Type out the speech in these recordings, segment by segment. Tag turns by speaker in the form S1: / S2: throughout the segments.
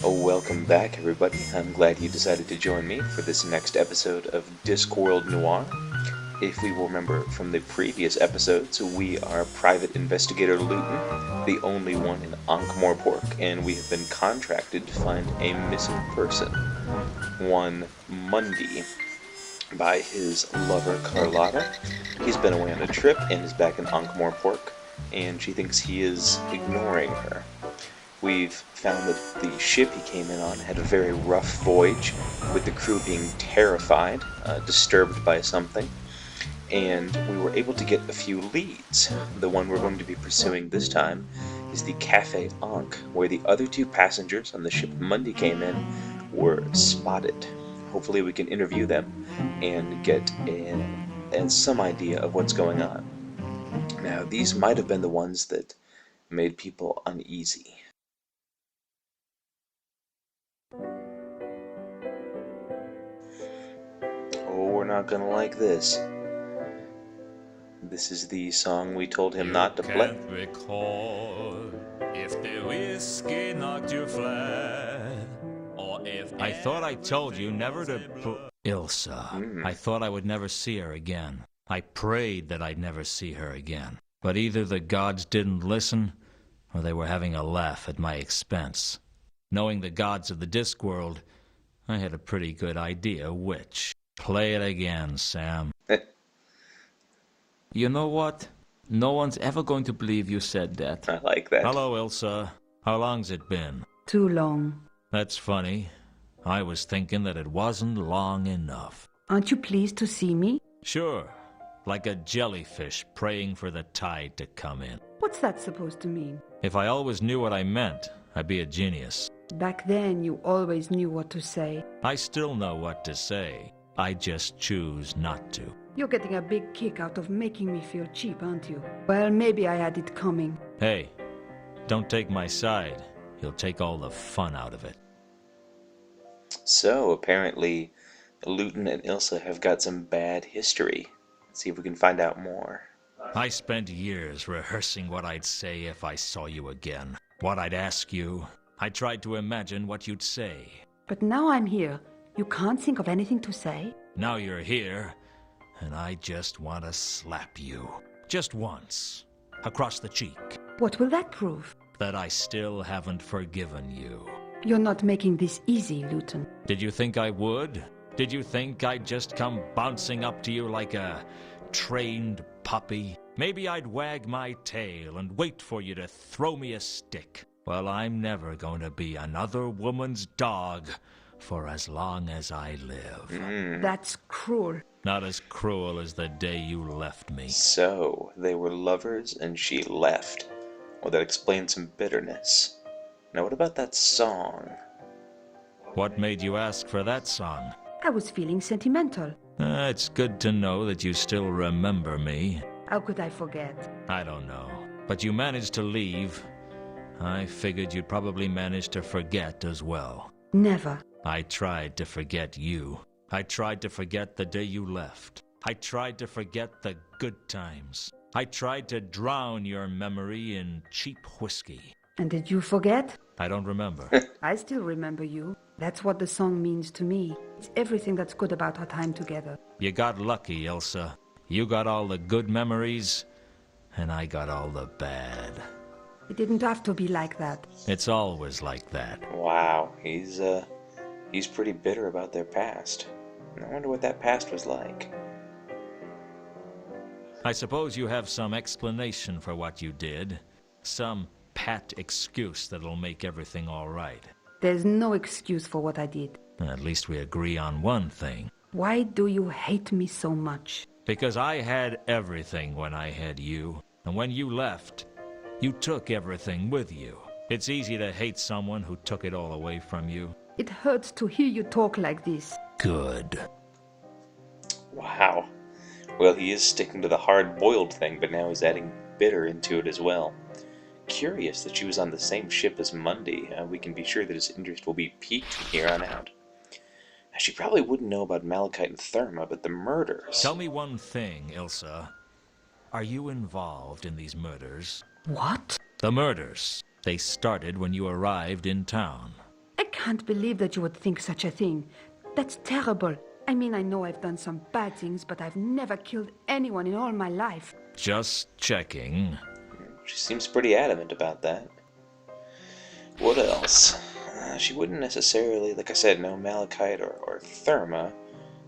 S1: Oh, welcome back, everybody. I'm glad you decided to join me for this next episode of Discworld Noir. If we will remember from the previous episodes, we are Private Investigator Luton, the only one in Ankh-Morpork, and we have been contracted to find a missing person, one Mundy, by his lover Carlotta. He's been away on a trip and is back in Ankh-Morpork, and she thinks he is ignoring her. We've found that the ship he came in on had a very rough voyage, with the crew being terrified, disturbed by something, and we were able to get a few leads. The one we're going to be pursuing this time is the Cafe Ankh, where the other two passengers on the ship Mundy came in were spotted. Hopefully we can interview them and get some idea of what's going on. Now, these might have been the ones that made people uneasy. Oh, we're not gonna like this. This is the song we told him not to play.
S2: Can't recall if the whiskey knocked you flat, or if
S3: I thought I told you never to Ilsa. I thought I would never see her again. I prayed that I'd never see her again. But either the gods didn't listen, or they were having a laugh at my expense. Knowing the gods of the Discworld, I had a pretty good idea which. Play it again, Sam. You know what? No one's ever going to believe you said that.
S1: I like that.
S3: Hello, Ilsa. How long's it been?
S4: Too long.
S3: That's funny. I was thinking that it wasn't long enough.
S4: Aren't you pleased to see me?
S3: Sure. Like a jellyfish praying for the tide to come in.
S4: What's that supposed to mean?
S3: If I always knew what I meant, I'd be a genius.
S4: Back then, you always knew what to say.
S3: I still know what to say. I just choose not to.
S4: You're getting a big kick out of making me feel cheap, aren't you? Well, maybe I had it coming.
S3: Hey, don't take my side. You'll take all the fun out of it.
S1: So, apparently, Luton and Ilsa have got some bad history. Let's see if we can find out more.
S3: I spent years rehearsing what I'd say if I saw you again. What I'd ask you. I tried to imagine what you'd say.
S4: But now I'm here. You can't think of anything to say?
S3: Now you're here, and I just want to slap you. Just once. Across the cheek.
S4: What will that prove?
S3: That I still haven't forgiven you.
S4: You're not making this easy, Luton.
S3: Did you think I would? Did you think I'd just come bouncing up to you like a trained puppy? Maybe I'd wag my tail and wait for you to throw me a stick. Well, I'm never going to be another woman's dog for as long as I live.
S4: That's cruel.
S3: Not as cruel as the day you left me.
S1: So, they were lovers and she left. Well, that explains some bitterness. Now, what about that song?
S3: What made you ask for that song?
S4: I was feeling sentimental.
S3: It's good to know that you still remember me.
S4: How could I forget?
S3: I don't know. But you managed to leave. I figured you'd probably manage to forget as well.
S4: Never.
S3: I tried to forget you. I tried to forget the day you left. I tried to forget the good times. I tried to drown your memory in cheap whiskey.
S4: And did you forget?
S3: I don't remember.
S4: I still remember you. That's what the song means to me. It's everything that's good about our time together.
S3: You got lucky, Ilsa. You got all the good memories, and I got all the bad.
S4: It didn't have to be like that.
S3: It's always like that.
S1: Wow, he's pretty bitter about their past. I wonder what that past was like.
S3: I suppose you have some explanation for what you did. Some pat excuse that'll make everything all right.
S4: There's no excuse for what I did.
S3: At least we agree on one thing.
S4: Why do you hate me so much?
S3: Because I had everything when I had you. And when you left, you took everything with you. It's easy to hate someone who took it all away from you.
S4: It hurts to hear you talk like this.
S3: Good.
S1: Wow. Well, he is sticking to the hard-boiled thing, but now he's adding bitter into it as well. Curious that she was on the same ship as Mundy. We can be sure that his interest will be piqued from here on out. She probably wouldn't know about Malachite and Therma, but the murders...
S3: Tell me one thing, Ilsa. Are you involved in these murders?
S4: What?
S3: The murders. They started when you arrived in town.
S4: I can't believe that you would think such a thing. That's terrible. I mean, I know I've done some bad things, but I've never killed anyone in all my life.
S3: Just checking.
S1: She seems pretty adamant about that. What else? She wouldn't necessarily, like I said, know Malachite or Therma.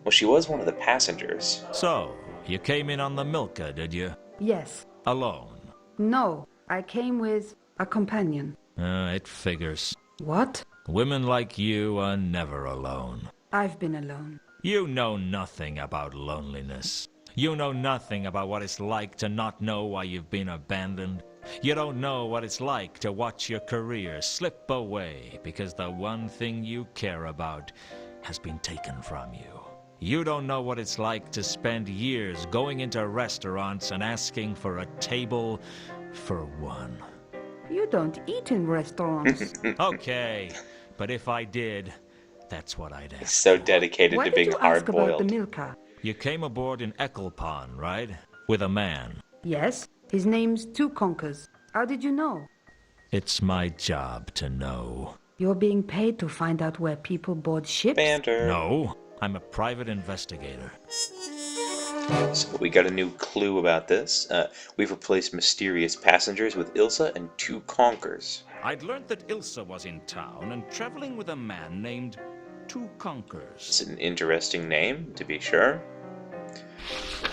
S1: Well, she was one of the passengers.
S3: So, you came in on the Milka, did you?
S4: Yes.
S3: Alone?
S4: No, I came with a companion.
S3: It figures.
S4: What?
S3: Women like you are never alone.
S4: I've been alone.
S3: You know nothing about loneliness. You know nothing about what it's like to not know why you've been abandoned. You don't know what it's like to watch your career slip away because the one thing you care about has been taken from you. You don't know what it's like to spend years going into restaurants and asking for a table for one.
S4: You don't eat in restaurants.
S3: Okay, but if I did, that's what I'd
S1: He's
S3: ask.
S1: so dedicated
S4: Why
S1: to
S4: did
S1: being
S4: you ask about the
S1: hard-boiled.
S4: Milka?
S3: You came aboard in Ecclepon, right? With a man.
S4: Yes, his name's Two Conkers. How did you know?
S3: It's my job to know.
S4: You're being paid to find out where people board ships?
S1: Banter.
S3: No, I'm a private investigator.
S1: So we got a new clue about this. We've replaced mysterious passengers with Ilsa and two conkers.
S3: I'd learned that Ilsa was in town and traveling with a man named Two Conkers.
S1: It's an interesting name, to be sure.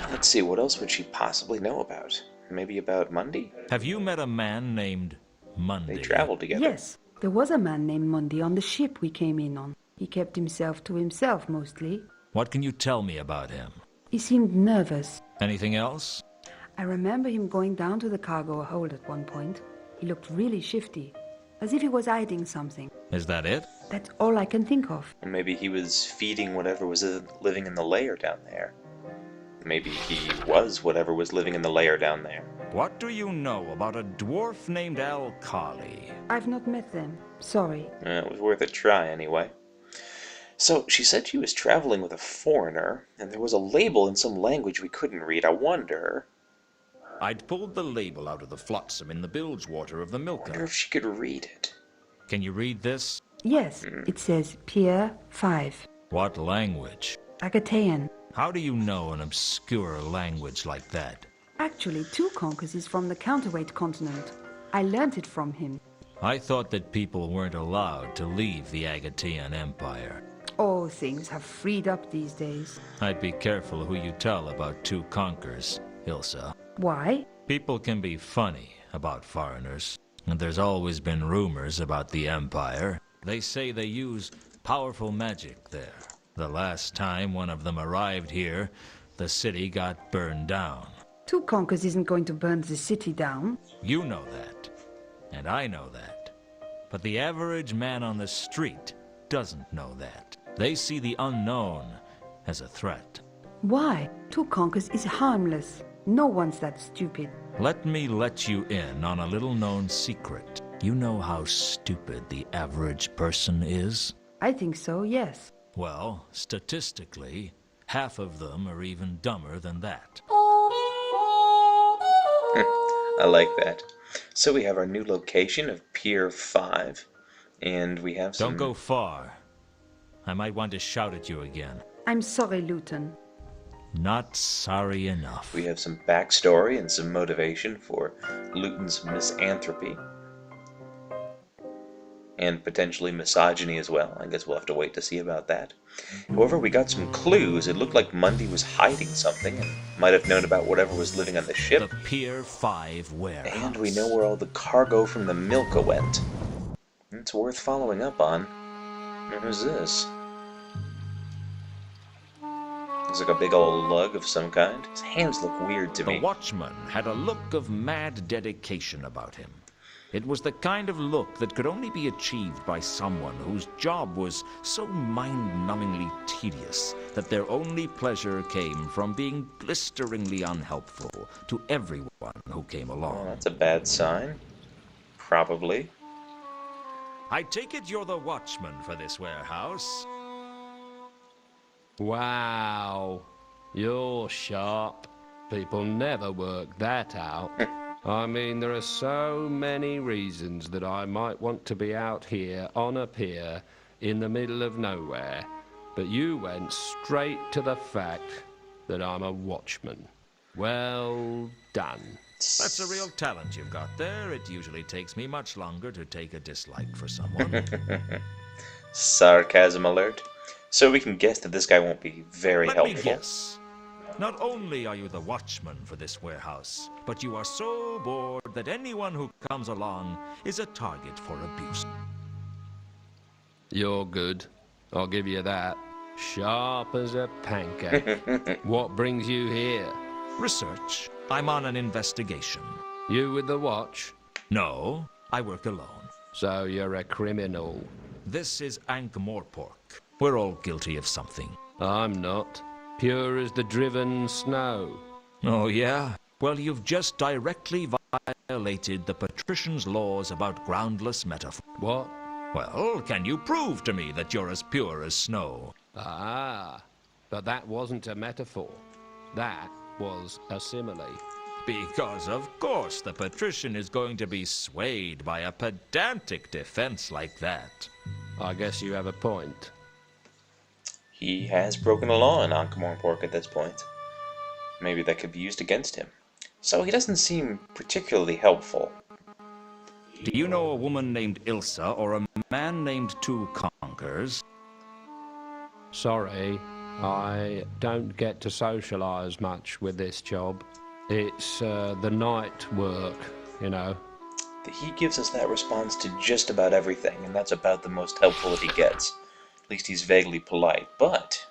S1: Let's see, what else would she possibly know about? Maybe about Monday?
S3: Have you met a man named Monday?
S1: They traveled together.
S4: Yes, there was a man named Monday on the ship we came in on. He kept himself to himself mostly.
S3: What can you tell me about him?
S4: He seemed nervous.
S3: Anything else?
S4: I remember him going down to the cargo hold at one point. He looked really shifty, as if he was hiding something.
S3: Is that it?
S4: That's all I can think of.
S1: Or maybe he was feeding whatever was living in the lair down there. Maybe he was whatever was living in the lair down there.
S3: What do you know about a dwarf named Al-Khali?
S4: I've not met them. Sorry.
S1: It was worth a try anyway. So, she said she was traveling with a foreigner, and there was a label in some language we couldn't read. I wonder
S3: I'd pulled the label out of the flotsam in the bilge water of the Milka.
S1: if she could read it.
S3: Can you read this?
S4: Yes, it says Pier 5.
S3: What language?
S4: Agatean.
S3: How do you know an obscure language like that?
S4: Actually, Two Conkers is from the counterweight continent. I learnt it from him.
S3: I thought that people weren't allowed to leave the Agatean Empire.
S4: Oh, things have freed up these days.
S3: I'd be careful who you tell about Two Conkers, Ilsa.
S4: Why?
S3: People can be funny about foreigners, and there's always been rumors about the Empire. They say they use powerful magic there. The last time one of them arrived here, the city got burned down.
S4: Two Conkers isn't going to burn the city down.
S3: You know that, and I know that. But the average man on the street doesn't know that. They see the unknown as a threat.
S4: Why? Two Conkers is harmless. No one's that stupid.
S3: Let me let you in on a little-known secret. You know how stupid the average person is?
S4: I think so, yes.
S3: Well, statistically, half of them are even dumber than that.
S1: I like that. So we have our new location of Pier 5, and we have some...
S3: Don't go far. I might want to shout at you again.
S4: I'm sorry, Luton.
S3: Not sorry enough.
S1: We have some backstory and some motivation for Luton's misanthropy. And potentially misogyny as well. I guess we'll have to wait to see about that. However, we got some clues. It looked like Monday was hiding something and might have known about whatever was living on the ship.
S3: The Pier 5 warehouse.
S1: And we know where all the cargo from the Milka went. It's worth following up on. Who's this? Looks like a big old lug of some kind. His hands look weird to me.
S3: The watchman had a look of mad dedication about him. It was the kind of look that could only be achieved by someone whose job was so mind-numbingly tedious that their only pleasure came from being blisteringly unhelpful to everyone who came along.
S1: Oh, that's a bad sign. Probably.
S3: I take it you're the watchman for this warehouse?
S5: Wow, you're sharp. People never work that out. I mean, there are so many reasons that I might want to be out here on a pier in the middle of nowhere, but you went straight to the fact that I'm a watchman. Well done.
S3: That's a real talent you've got there. It usually takes me much longer to take a dislike for someone.
S1: Sarcasm alert. So we can guess that this guy won't be very helpful.
S3: Let me guess. Not only are you the watchman for this warehouse, but you are so bored that anyone who comes along is a target for abuse.
S5: You're good. I'll give you that. Sharp as a pancake. What brings you here?
S3: Research. I'm on an investigation.
S5: You with the watch?
S3: No, I work alone.
S5: So you're a criminal.
S3: This is Ankh-Morpork. We're all guilty of something.
S5: I'm not. Pure as the driven snow.
S3: Oh, yeah? Well, you've just directly violated the patrician's laws about groundless metaphor.
S5: What?
S3: Well, can you prove to me that you're as pure as snow?
S5: Ah, but that wasn't a metaphor. That was a simile.
S3: Because, of course, the patrician is going to be swayed by a pedantic defense like that.
S5: I guess you have a point.
S1: He has broken a law in Ankh-Morpork at this point. Maybe that could be used against him. So he doesn't seem particularly helpful.
S3: Do you know a woman named Ilsa or a man named Two Conkers?
S5: Sorry, I don't get to socialize much with this job. It's the night work, you know.
S1: He gives us that response to just about everything, and that's about the most helpful that he gets. At least he's vaguely polite, but...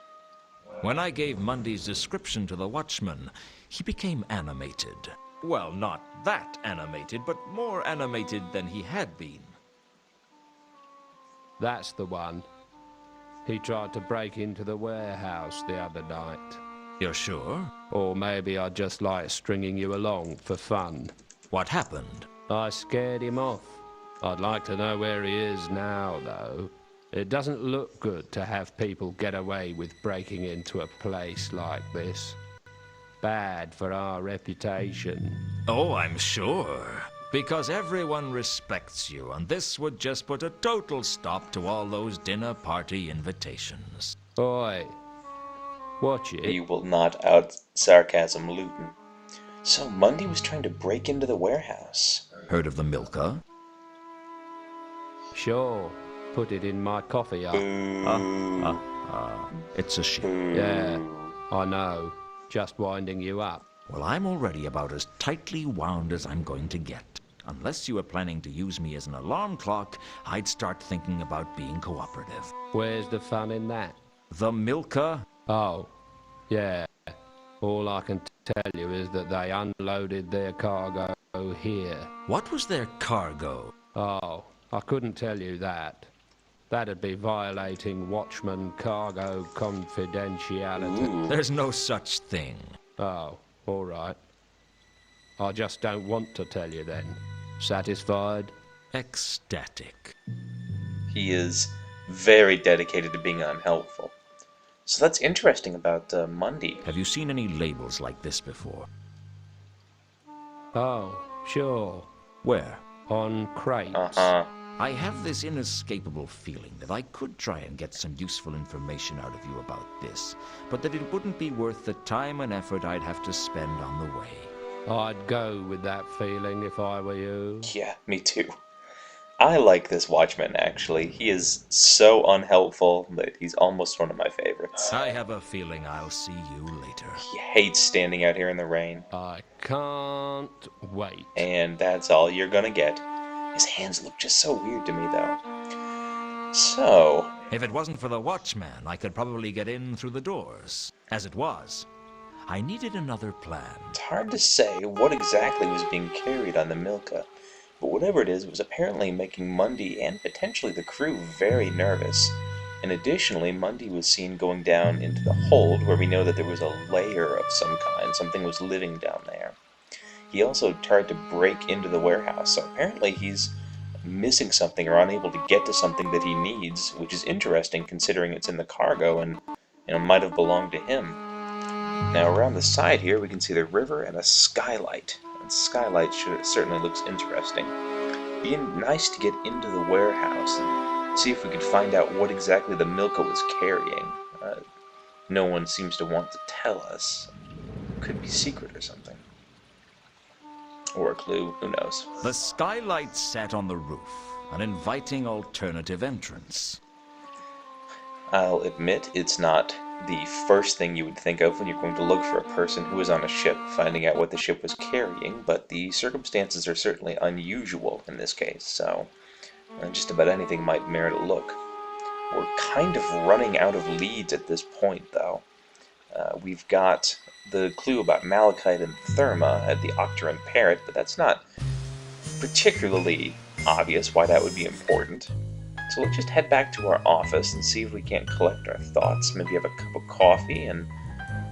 S3: When I gave Mundy's description to the watchman, he became animated. Well, not that animated, but more animated than he had been.
S5: That's the one. He tried to break into the warehouse the other night.
S3: You're sure?
S5: Or maybe I just like stringing you along for fun.
S3: What happened?
S5: I scared him off. I'd like to know where he is now, though. It doesn't look good to have people get away with breaking into a place like this. Bad for our reputation.
S3: Oh, I'm sure. Because everyone respects you, and this would just put a total stop to all those dinner party invitations.
S5: Oi. Watch it.
S1: He will not out sarcasm Luton. So Mundy was trying to break into the warehouse.
S3: Heard of the Milka?
S5: Sure. Put it in my coffee up.
S3: It's a shame.
S5: Yeah, I know. Just winding you up.
S3: Well, I'm already about as tightly wound as I'm going to get. Unless you were planning to use me as an alarm clock, I'd start thinking about being cooperative.
S5: Where's the fun in that?
S3: The Milka?
S5: Oh, yeah. All I can tell you is that they unloaded their cargo here.
S3: What was their cargo?
S5: Oh, I couldn't tell you that. That'd be violating watchman cargo confidentiality.
S1: Ooh.
S3: There's no such thing.
S5: Oh, all right. I just don't want to tell you then. Satisfied?
S3: Ecstatic.
S1: He is very dedicated to being unhelpful. So that's interesting about Mundy.
S3: Have you seen any labels like this before?
S5: Oh, sure.
S3: Where?
S5: On crates.
S1: Uh-huh.
S3: I have this inescapable feeling that I could try and get some useful information out of you about this, but that it wouldn't be worth the time and effort I'd have to spend on the way.
S5: I'd go with that feeling if I were you.
S1: Yeah, me too. I like this watchman, actually. He is so unhelpful that he's almost one of my favorites.
S3: I have a feeling I'll see you later.
S1: He hates standing out here in the rain.
S5: I can't wait.
S1: And that's all you're gonna get. His hands look just so weird to me, though. So...
S3: If it wasn't for the watchman, I could probably get in through the doors. As it was, I needed another plan.
S1: It's hard to say what exactly was being carried on the Milka, but whatever it is, it was apparently making Mundy and potentially the crew very nervous. And additionally, Mundy was seen going down into the hold, where we know that there was a lair of some kind. Something was living down there. He also tried to break into the warehouse, so apparently he's missing something or unable to get to something that he needs, which is interesting considering it's in the cargo and might have belonged to him. Now around the side here we can see the river and a skylight. And skylight certainly looks interesting. Being nice to get into the warehouse and see if we could find out what exactly the Milka was carrying. No one seems to want to tell us. Could be secret or something. Or a clue, who knows.
S3: The skylight sat on the roof, an inviting alternative entrance.
S1: I'll admit it's not the first thing you would think of when you're going to look for a person who is on a ship, finding out what the ship was carrying, but the circumstances are certainly unusual in this case, so just about anything might merit a look. We're kind of running out of leads at this point, though. We've got the clue about Malachite and Therma at the Octarine Parrot, but that's not particularly obvious why that would be important. So let's just head back to our office and see if we can't collect our thoughts. Maybe have a cup of coffee and...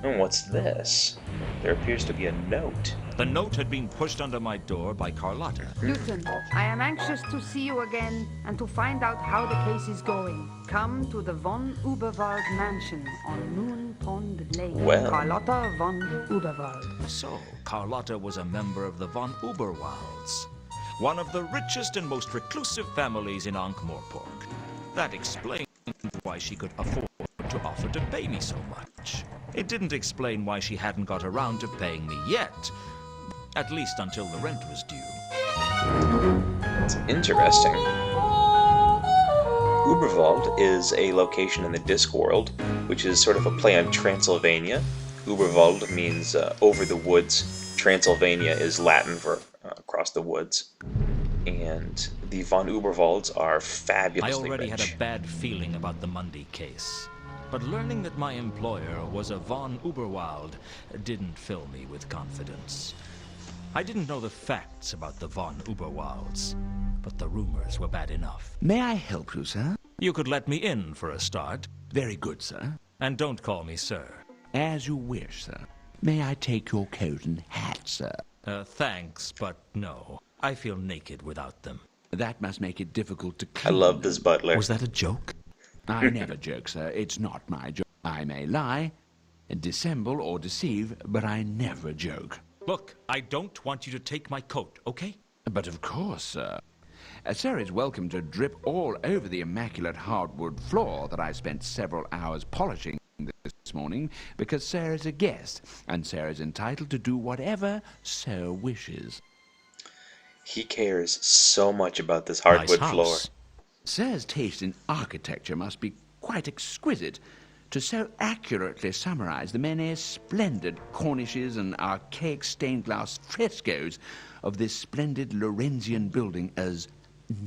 S1: Oh, what's this? There appears to be a note.
S3: The note had been pushed under my door by Carlotta.
S4: Lieutenant, I am anxious to see you again and to find out how the case is going. Come to the von Uberwald mansion on Moon Pond Lane.
S1: Well.
S4: Carlotta von Uberwald.
S3: So, Carlotta was a member of the von Uberwalds, one of the richest and most reclusive families in Ankh-Morpork. That explained why she could afford to offer to pay me so much. It didn't explain why she hadn't got around to paying me yet, at least until the rent was due.
S1: That's interesting. Uberwald is a location in the Discworld, which is sort of a play on Transylvania. Uberwald means over the woods. Transylvania is Latin for across the woods. And the von Uberwalds are fabulously
S3: I already
S1: rich.
S3: had a bad feeling about the Mundy case, but learning that my employer was a von Uberwald didn't fill me with confidence. I didn't know the facts about the von Uberwalds, but the rumors were bad enough.
S6: May I help you, sir?
S3: You could let me in for a start.
S6: Very good, sir.
S3: And don't call me sir.
S6: As you wish, sir. May I take your coat and hat, sir?
S3: Thanks, but no. I feel naked without them.
S6: That must make it difficult to
S1: I
S6: clean.
S1: love this butler.
S3: Was that a joke?
S6: I never joke, sir. It's not my joke. I may lie, dissemble, or deceive, but I never joke.
S3: Look, I don't want you to take my coat, okay?
S6: But of course, sir. Sir is welcome to drip all over the immaculate hardwood floor that I spent several hours polishing this morning, because Sir is a guest, and Sir is entitled to do whatever Sir wishes.
S1: He cares so much about this hardwood
S3: Nice
S1: floor.
S3: house.
S6: Sir's taste in architecture must be quite exquisite to so accurately summarize the many splendid cornices and archaic stained glass frescoes of this splendid Lorenzian building as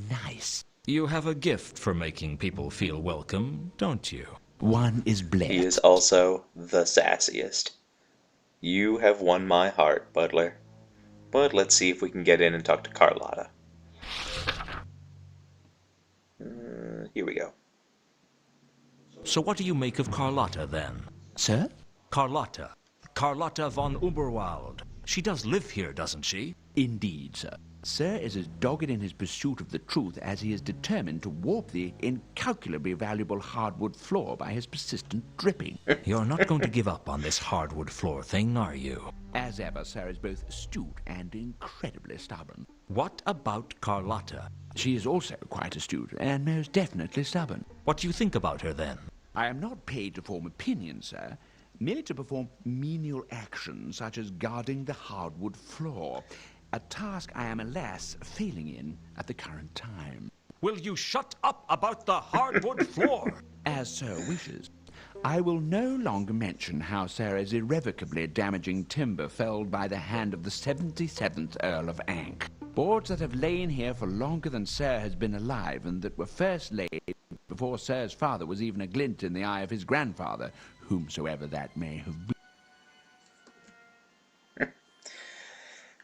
S6: nice.
S3: You have a gift for making people feel welcome, don't you?
S6: One is blessed.
S1: He is also the sassiest. You have won my heart, Butler. But let's see if we can get in and talk to Carlotta. Here we go.
S3: So what do you make of Carlotta, then?
S6: Sir?
S3: Carlotta. Carlotta von Uberwald. She does live here, doesn't she?
S6: Indeed, sir. Sir is as dogged in his pursuit of the truth as he is determined to warp the incalculably valuable hardwood floor by his persistent dripping.
S3: You're not going to give up on this hardwood floor thing, are you?
S6: As ever, Sir is both astute and incredibly stubborn.
S3: What about Carlotta?
S6: She is also quite astute and most definitely stubborn.
S3: What do you think about her, then?
S6: I am not paid to form opinions, sir, merely to perform menial actions such as guarding the hardwood floor, a task I am, alas, failing in at the current time.
S3: Will you shut up about the hardwood floor?
S6: As Sir wishes. I will no longer mention how Sir is irrevocably damaging timber felled by the hand of the 77th Earl of Ankh. Boards that have lain here for longer than Sir has been alive, and that were first laid before Sir's father was even a glint in the eye of his grandfather, whomsoever that may have been.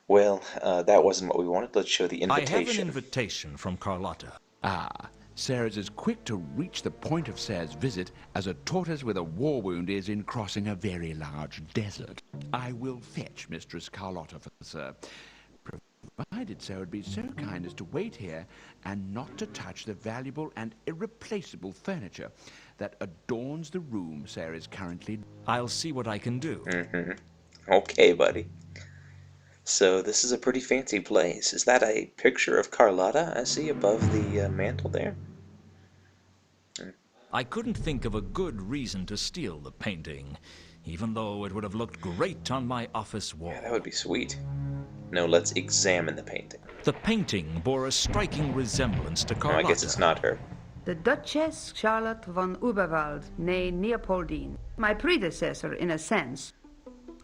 S1: Well, that wasn't what we wanted. Let's show the
S3: I
S1: invitation.
S3: have an invitation from Carlotta.
S6: Ah, Sir is as quick to reach the point of Sir's visit as a tortoise with a war wound is in crossing a very large desert. I will fetch Mistress Carlotta for Sir, provided Sir would be so kind as to wait here and not to touch the valuable and irreplaceable furniture that adorns the room Sir is currently...
S3: I'll see what I can do.
S1: Okay, buddy. So this is a pretty fancy place. Is that a picture of Carlotta I see above the mantle there?
S3: I couldn't think of a good reason to steal the painting, even though it would have looked great on my office wall.
S1: Yeah, that would be sweet. No, let's examine the painting.
S3: The painting bore a striking resemblance to
S1: No,
S3: Carlotta.
S1: I guess it's not her.
S4: The Duchess Charlotte von Uberwald, née Leopoldine. My predecessor, in a sense.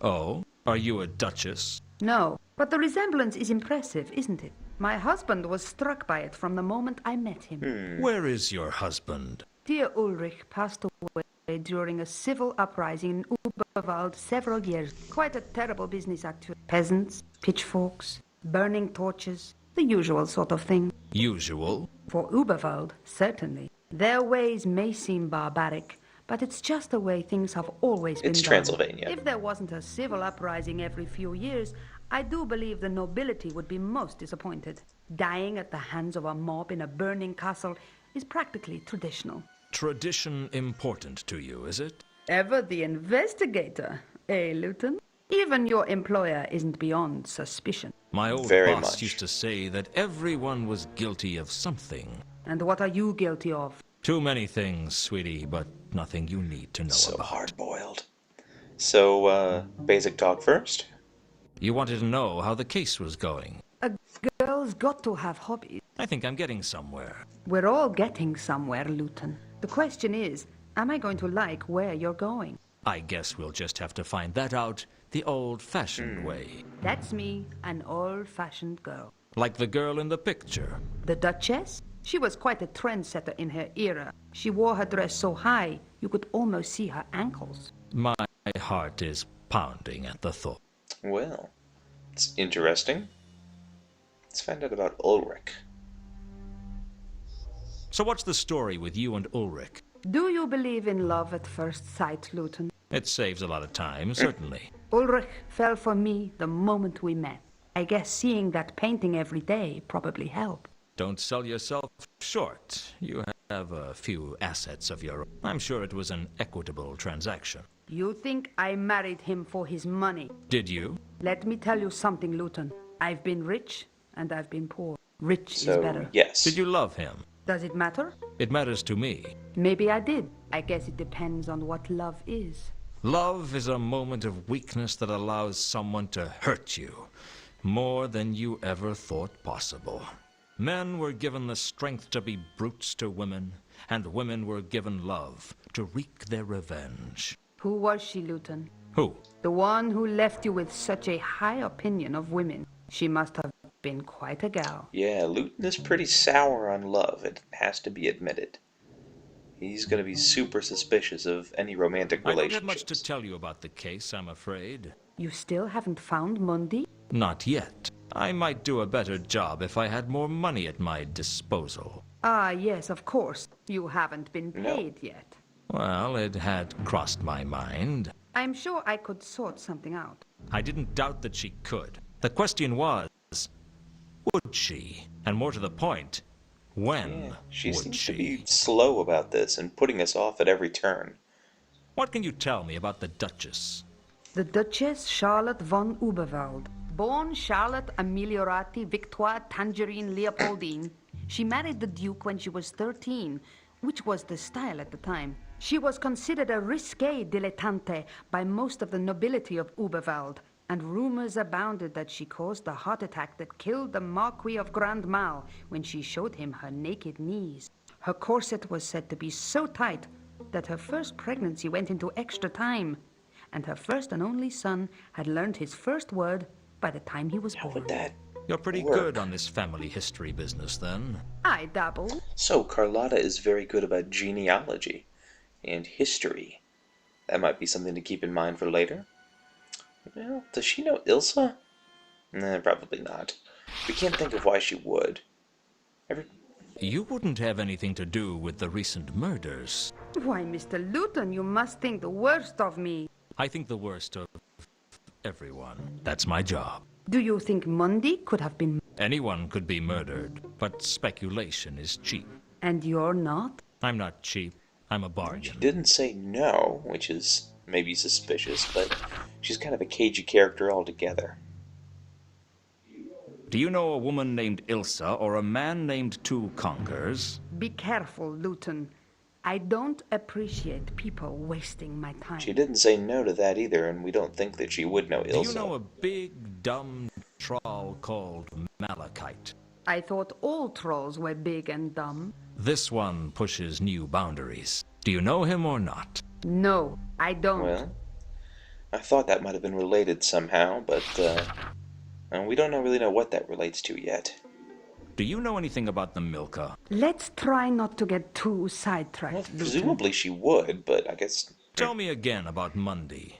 S3: Oh? Are you a duchess?
S4: No, but the resemblance is impressive, isn't it? My husband was struck by it from the moment I met him.
S3: Where is your husband?
S4: Dear Ulrich passed away during a civil uprising in Uberwald several years. Quite a terrible business, actually. Peasants, pitchforks, burning torches, the usual sort of thing.
S3: Usual?
S4: For Uberwald, certainly. Their ways may seem barbaric, but it's just the way things have always been
S1: It's
S4: done.
S1: Transylvania.
S4: If there wasn't a civil uprising every few years, I do believe the nobility would be most disappointed. Dying at the hands of a mob in a burning castle is practically traditional.
S3: Tradition important to you, is it?
S4: Ever the investigator, eh, Luton? Even your employer isn't beyond suspicion.
S3: My old
S1: Very
S3: boss
S1: much.
S3: used to say that everyone was guilty of something.
S4: And what are you guilty of?
S3: Too many things, sweetie, but nothing you need to know
S1: So
S3: about.
S1: hard-boiled. So, basic talk first?
S3: You wanted to know how the case was going.
S4: A girl's got to have hobbies.
S3: I think I'm getting somewhere.
S4: We're all getting somewhere, Luton. The question is, am I going to like where you're going?
S3: I guess we'll just have to find that out the old-fashioned way.
S4: That's me, an old-fashioned girl.
S3: Like the girl in the picture.
S4: The Duchess? She was quite a trendsetter in her era. She wore her dress so high, you could almost see her ankles.
S3: My heart is pounding at the thought.
S1: Well, it's interesting. Let's find out about Ulrich.
S3: So what's the story with you and Ulrich?
S4: Do you believe in love at first sight, Luton?
S3: It saves a lot of time, certainly.
S4: Ulrich fell for me the moment we met. I guess seeing that painting every day probably helped.
S3: Don't sell yourself short. You have a few assets of your own. I'm sure it was an equitable transaction.
S4: You think I married him for his money?
S3: Did you?
S4: Let me tell you something, Luton. I've been rich and I've been poor. Rich is
S1: So,
S4: better.
S1: yes.
S3: Did you love him?
S4: Does it matter?
S3: It matters to me.
S4: Maybe I did. I guess it depends on what love is.
S3: Love is a moment of weakness that allows someone to hurt you more than you ever thought possible. Men were given the strength to be brutes to women, and women were given love to wreak their revenge.
S4: Who was she, Luton?
S3: Who?
S4: The one who left you with such a high opinion of women. She must have been quite a gal.
S1: Yeah, Luton is pretty sour on love, it has to be admitted. He's gonna be super suspicious of any romantic
S3: I don't
S1: relationships.
S3: have much to tell you about the case, I'm afraid.
S4: You still haven't found Mundi?
S3: Not yet. I might do a better job if I had more money at my disposal.
S4: Ah, yes, of course. You haven't been
S1: No.
S4: paid yet.
S3: Well, it had crossed my mind.
S4: I'm sure I could sort something out.
S3: I didn't doubt that she could. The question was, would she? And more to the point, when
S1: Yeah, she
S3: would
S1: seems
S3: she?
S1: to be slow about this and putting us off at every turn.
S3: What can you tell me about the Duchess?
S4: The Duchess Charlotte von Uberwald. Born Charlotte Ameliorati Victoire Tangerine Leopoldine, she married the Duke when she was 13, which was the style at the time. She was considered a risque dilettante by most of the nobility of Uberwald, and rumors abounded that she caused the heart attack that killed the Marquis of Grand Mal when she showed him her naked knees. Her corset was said to be so tight that her first pregnancy went into extra time, and her first and only son had learned his first word by the time he was
S1: How
S4: born.
S1: would that
S3: You're pretty
S1: work?
S3: good on this family history business, then.
S4: I dabble.
S1: So, Carlotta is very good about genealogy and history. That might be something to keep in mind for later. Well, does she know Ilsa? Nah, probably not. We can't think of why she would.
S3: You wouldn't have anything to do with the recent murders.
S4: Why, Mr. Luton, you must think the worst of me.
S3: I think the worst of everyone. That's my job.
S4: Do you think Mundi could have been...
S3: Anyone could be murdered, but speculation is cheap.
S4: And you're not?
S3: I'm not cheap. I'm a
S1: She
S3: bargain.
S1: didn't say no, which is maybe suspicious, but she's kind of a cagey character altogether.
S3: Do you know a woman named Ilsa or a man named Two Conquers?
S4: Be careful, Luton. I don't appreciate people wasting my time.
S1: She didn't say no to that either, and we don't think that she would know Ilsa.
S3: Do you know a big, dumb troll called Malachite?
S4: I thought all trolls were big and dumb.
S3: This one pushes new boundaries. Do you know him or not?
S4: No, I don't.
S1: Well, I thought that might have been related somehow, but we don't really know what that relates to yet.
S3: Do you know anything about the Milka?
S4: Let's try not to get too sidetracked.
S1: Well,
S4: Luton.
S1: presumably she would, but I guess...
S3: Tell me again about Monday.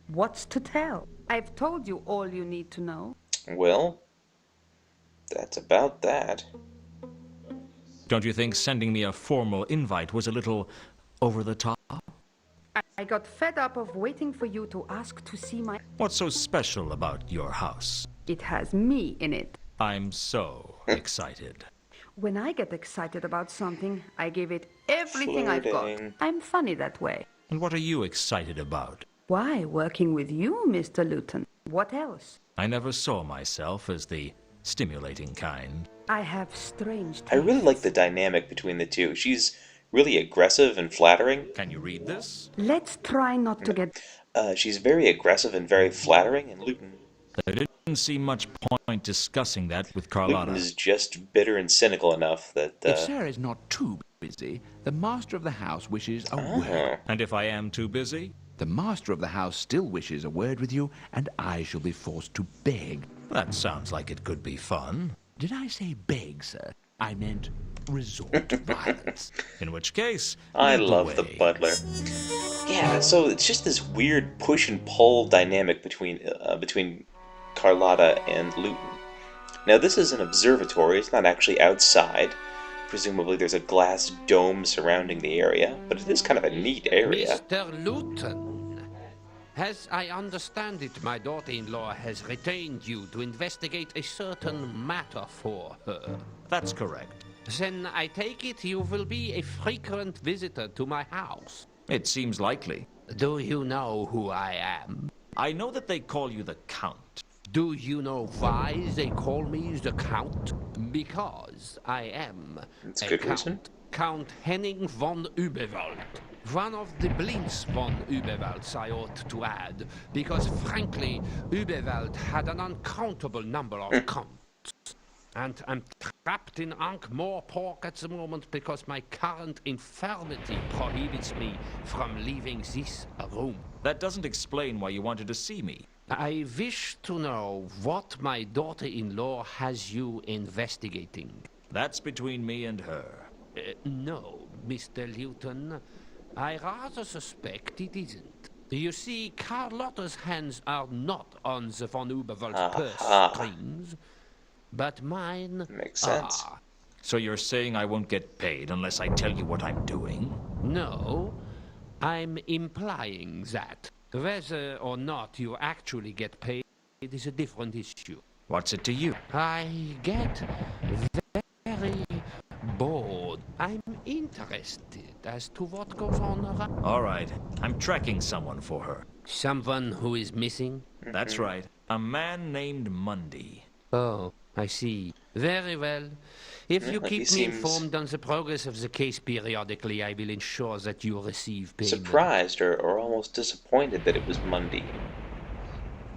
S4: What's to tell? I've told you all you need to know.
S1: Well, that's about that.
S3: Don't you think sending me a formal invite was a little over the top?
S4: I got fed up of waiting for you to ask to see my...
S3: What's so special about your house?
S4: It has me in it.
S3: I'm so excited.
S4: When I get excited about something, I give it everything I've got.
S1: Flirting.
S4: I'm funny that way.
S3: And what are you excited about?
S4: Why, working with you, Mr. Luton. What else?
S3: I never saw myself as the stimulating kind.
S4: I have strange
S1: I really
S4: tastes.
S1: like the dynamic between the two. She's really aggressive and flattering.
S3: Can you read this?
S4: Let's try not to get...
S1: She's very aggressive and very flattering, and Luton
S3: There didn't seem much point discussing that with Carlotta.
S1: is just bitter and cynical enough that...
S6: If Sarah is not too busy, the master of the house wishes a word.
S3: And if I am too busy?
S6: The master of the house still wishes a word with you, and I shall be forced to beg.
S3: That sounds like it could be fun.
S6: Did I say beg, sir? I meant resort to violence.
S3: In which case,
S1: I
S3: lead the
S1: love the
S3: way.
S1: butler. Yeah, so it's just this weird push and pull dynamic between Carlotta and Luton. Now this is an observatory, it's not actually outside. Presumably there's a glass dome surrounding the area, but it is kind of a neat area.
S5: Mr. Luton, as I understand it, my daughter-in-law has retained you to investigate a certain matter for her.
S3: That's correct.
S5: Then I take it you will be a frequent visitor to my house.
S3: It seems likely.
S5: Do you know who I am?
S3: I know that they call you the Count.
S5: Do you know why they call me the Count? Because I am
S1: That's a good
S5: Count.
S1: reason.
S5: Count Henning von Überwald. One of the Blinks von Überwalds, I ought to add, because frankly, Überwald had an uncountable number of counts. And I'm trapped in Ankh-Morpork at the moment because my current infirmity prohibits me from leaving this room.
S3: That doesn't explain why you wanted to see me.
S5: I wish to know what my daughter-in-law has you investigating.
S3: That's between me and her.
S5: No, Mr. Luton. I rather suspect it isn't. You see, Carlotta's hands are not on the von Überwald's purse strings, but mine
S1: Makes sense.
S5: are.
S3: So you're saying I won't get paid unless I tell you what I'm doing?
S5: No, I'm implying that. Whether or not you actually get paid is a different issue.
S3: What's it to you?
S5: I get very bored. I'm interested as to what goes on around.
S3: All right, I'm tracking someone for her.
S5: Someone who is missing?
S3: That's right, a man named Monday.
S5: Oh, I see. Very well. If you
S1: Like he
S5: keep me
S1: seems
S5: informed on the progress of the case periodically, I will ensure that you receive payment.
S1: surprised or almost disappointed that it was Monday.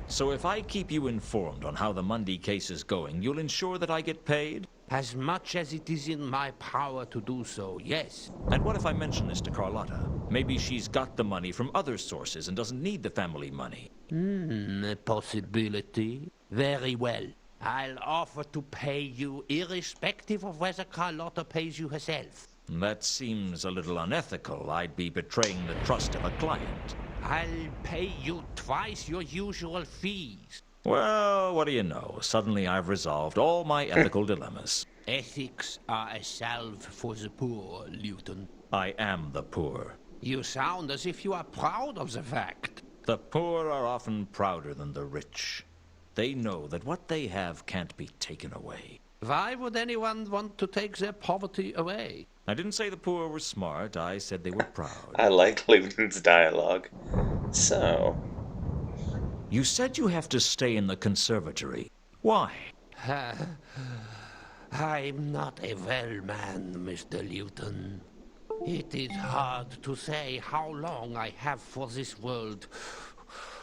S3: So if I keep you informed on how the Monday case is going, you'll ensure that I get paid?
S5: As much as it is in my power to do so, yes.
S3: And what if I mention this to Carlotta? Maybe she's got the money from other sources and doesn't need the family money.
S5: A possibility. Very well. I'll offer to pay you irrespective of whether Carlotta pays you herself.
S3: That seems a little unethical. I'd be betraying the trust of a client.
S5: I'll pay you twice your usual fees.
S3: Well, what do you know? Suddenly I've resolved all my ethical dilemmas.
S5: Ethics are a salve for the poor, Luton.
S3: I am the poor.
S5: You sound as if you are proud of the fact.
S3: The poor are often prouder than the rich. They know that what they have can't be taken away.
S5: Why would anyone want to take their poverty away?
S3: I didn't say the poor were smart. I said they were proud.
S1: I like Luton's dialogue. So,
S3: You said you have to stay in the conservatory. Why?
S5: I'm not a well man, Mr. Luton. It is hard to say how long I have for this world,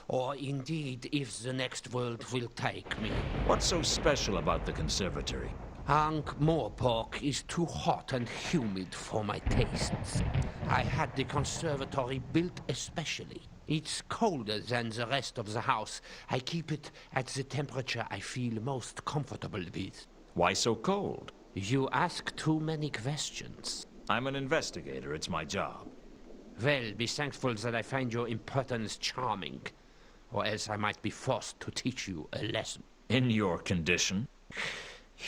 S5: or indeed if the next world will take me.
S3: What's so special about the conservatory?
S5: Ankh-Morpork is too hot and humid for my tastes. I had the conservatory built especially. It's colder than the rest of the house. I keep it at the temperature I feel most comfortable with.
S3: Why so cold?
S5: You ask too many questions.
S3: I'm an investigator. It's my job.
S5: Well, be thankful that I find your impertinence charming, or else I might be forced to teach you a lesson.
S3: In your condition?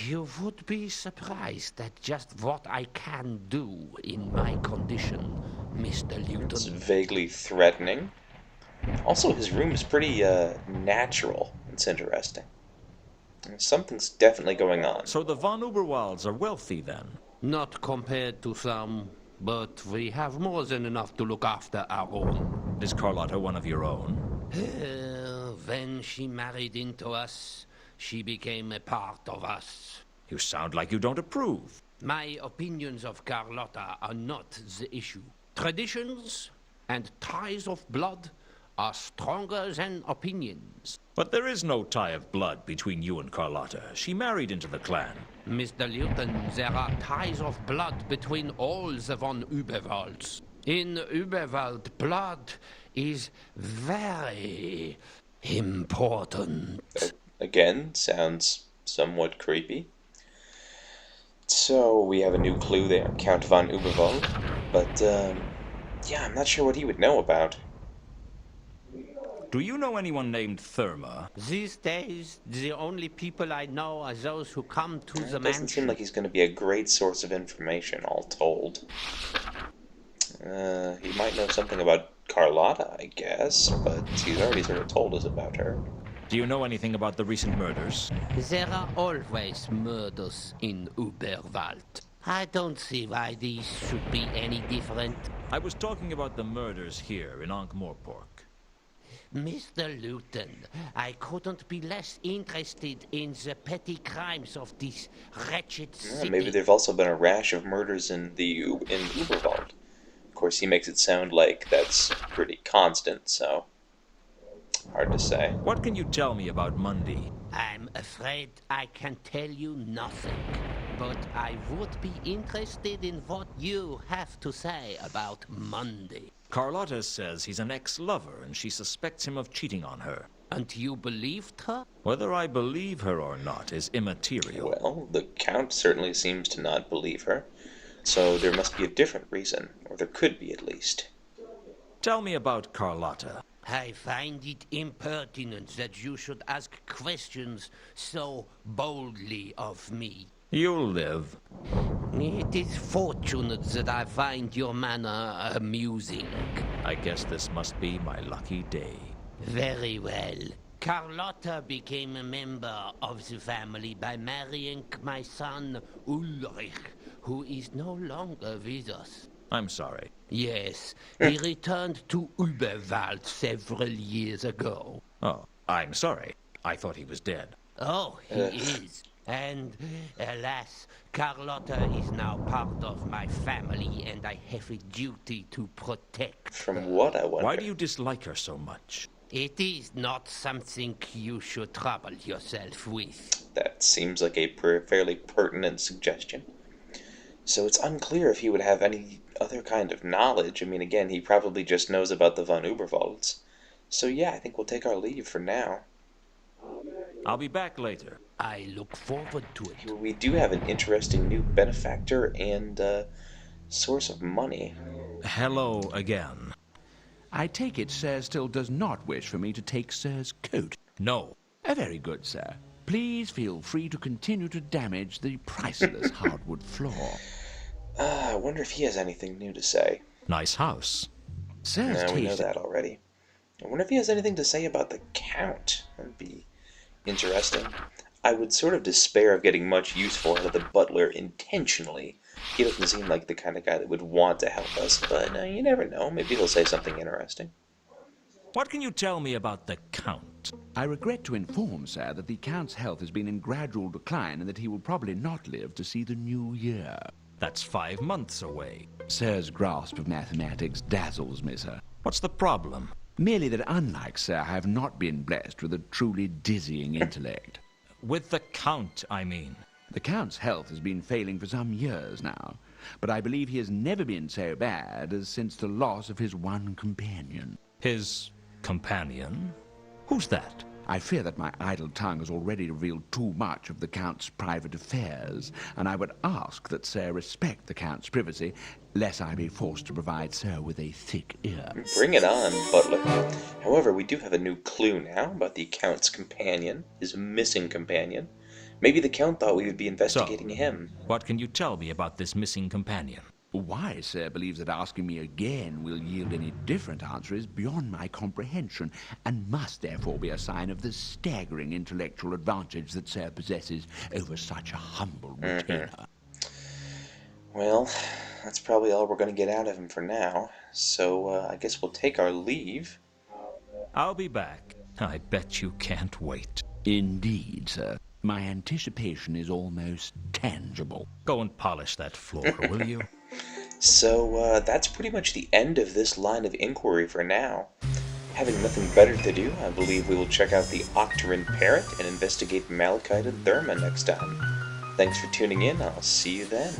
S5: You would be surprised at just what I can do in my condition, Mr.
S1: It's
S5: Luton.
S1: vaguely threatening. Also, his room is pretty, natural. It's interesting. Something's definitely going on.
S3: So the von Uberwalds are wealthy then?
S5: Not compared to some, but we have more than enough to look after our own.
S3: Is Carlotta one of your own?
S5: When she married into us, she became a part of us.
S3: You sound like you don't approve.
S5: My opinions of Carlotta are not the issue. Traditions and ties of blood are stronger than opinions.
S3: But there is no tie of blood between you and Carlotta. She married into the clan.
S5: Mr. Luton, there are ties of blood between all the von Uberwalds. In Uberwald, blood is very important.
S1: Again, sounds somewhat creepy. So, we have a new clue there, Count von Uberwald. But, yeah, I'm not sure what he would know about.
S3: Do you know anyone named Therma?
S5: These days, the only people I know are those who come to the
S1: It doesn't seem
S5: mansion.
S1: like he's going to be a great source of information, all told. He might know something about Carlotta, I guess, but he's already sort of told us about her.
S3: Do you know anything about the recent murders?
S5: There are always murders in Uberwald. I don't see why these should be any different.
S3: I was talking about the murders here in Ankh-Morpork.
S5: Mr. Luton, I couldn't be less interested in the petty crimes of this wretched city.
S1: Maybe there've also been a rash of murders in Uberwald. Of course, he makes it sound like that's pretty constant, so hard to say.
S3: What can you tell me about Monday?
S5: I'm afraid I can tell you nothing, but I would be interested in what you have to say about Monday.
S3: Carlotta says he's an ex-lover and she suspects him of cheating on her.
S5: And you believed her?
S3: Whether I believe her or not is immaterial.
S1: Well, the Count certainly seems to not believe her, so there must be a different reason, or there could be at least.
S3: Tell me about Carlotta.
S5: I find it impertinent that you should ask questions so boldly of me.
S3: You'll live.
S5: It is fortunate that I find your manner amusing.
S3: I guess this must be my lucky day.
S5: Very well. Carlotta became a member of the family by marrying my son Ulrich, who is no longer with us.
S3: I'm sorry.
S5: Yes, he returned to Uberwald several years ago.
S3: Oh, I'm sorry. I thought he was dead.
S5: Oh, he is. And, alas, Carlotta is now part of my family, and I have a duty to protect
S1: From
S5: her.
S1: what, I wonder?
S3: Why do you dislike her so much?
S5: It is not something you should trouble yourself with.
S1: That seems like a fairly pertinent suggestion. So it's unclear if he would have any other kind of knowledge. I mean, again, he probably just knows about the von Uberwalds. So yeah, I think we'll take our leave for now.
S3: I'll be back later.
S5: I look forward to it.
S1: We do have an interesting new benefactor and source of money.
S3: Hello again.
S6: I take it Sir still does not wish for me to take Sir's coat.
S3: No.
S6: Very good, sir. Please feel free to continue to damage the priceless hardwood floor.
S1: I wonder if he has anything new to say.
S3: Nice house.
S6: Sir's
S1: No, we know
S6: taste...
S1: that already. I wonder if he has anything to say about the Count. That'd be interesting. I would sort of despair of getting much use for out of the Butler intentionally. He doesn't seem like the kind of guy that would want to help us, but you never know. Maybe he'll say something interesting.
S3: What can you tell me about the Count?
S6: I regret to inform, sir, that the Count's health has been in gradual decline and that he will probably not live to see the new year.
S3: That's 5 months away.
S6: Sir's grasp of mathematics dazzles me, sir.
S3: What's the problem?
S6: Merely that, unlike Sir, I have not been blessed with a truly dizzying intellect.
S3: With the Count, I mean.
S6: The Count's health has been failing for some years now, but I believe he has never been so bad as since the loss of his one companion.
S3: His companion? Who's that?
S6: I fear that my idle tongue has already revealed too much of the Count's private affairs, and I would ask that Sir respect the Count's privacy, lest I be forced to provide Sir with a thick ear.
S1: Bring it on, Butler. However, we do have a new clue now about the Count's companion, his missing companion. Maybe the Count thought we would be investigating him.
S3: What can you tell me about this missing companion?
S6: Why Sir believes that asking me again will yield any different answer is beyond my comprehension, and must therefore be a sign of the staggering intellectual advantage that Sir possesses over such a humble retainer.
S1: Well, that's probably all we're going to get out of him for now, so I guess we'll take our leave.
S3: I'll be back. I bet you can't wait.
S6: Indeed, sir. My anticipation is almost tangible.
S3: Go and polish that floor, will you?
S1: So, that's pretty much the end of this line of inquiry for now. Having nothing better to do, I believe we will check out the Octarine Parrot and investigate Malachite and Therma next time. Thanks for tuning in. I'll see you then.